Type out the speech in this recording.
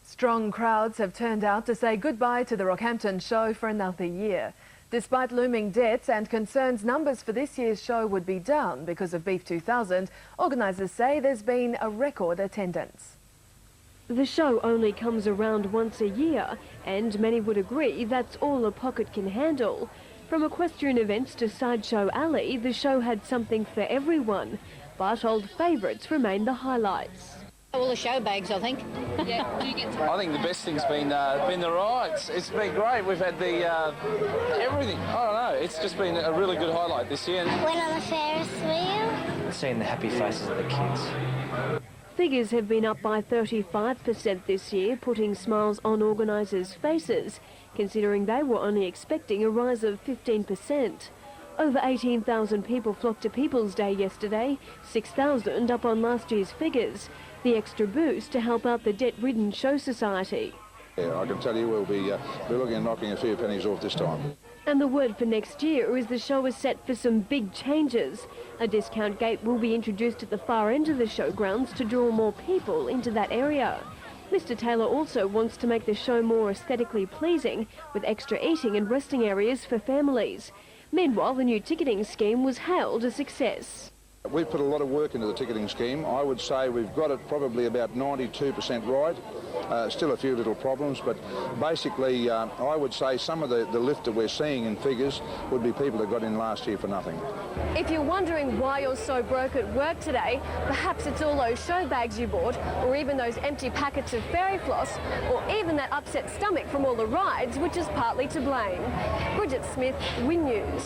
Strong crowds have turned out to say goodbye to the Rockhampton Show for another year. Despite looming debts and concerns numbers for this year's show would be down because of Beef 2000, organisers say there's been a record attendance. The show only comes around once a year, and many would agree that's all a pocket can handle. From equestrian events to Sideshow Alley, the show had something for everyone, but old favourites remain the highlights. All the show bags, I think. Yeah. I think the best thing's been the rides. It's been great. We've had the everything. I don't know. It's just been a really good highlight this year. Went on the Ferris wheel. Seeing the happy faces of the kids. Figures have been up by 35% this year, putting smiles on organisers' faces, considering they were only expecting a rise of 15%. Over 18,000 people flocked to People's Day yesterday, 6,000 up on last year's figures. The extra boost to help out the debt-ridden show society. Yeah, I can tell you we'll be looking at knocking a few pennies off this time. And the word for next year is the show is set for some big changes. A discount gate will be introduced at the far end of the showgrounds to draw more people into that area. Mr. Taylor also wants to make the show more aesthetically pleasing, with extra eating and resting areas for families. Meanwhile, the new ticketing scheme was hailed a success. We've put a lot of work into the ticketing scheme. I would say we've got it probably about 92% right. Still a few little problems, but basically I would say some of the lift that we're seeing in figures would be people that got in last year for nothing. If you're wondering why you're so broke at work today, perhaps it's all those show bags you bought, or even those empty packets of fairy floss, or even that upset stomach from all the rides, which is partly to blame. Bridget Smith, WIN News.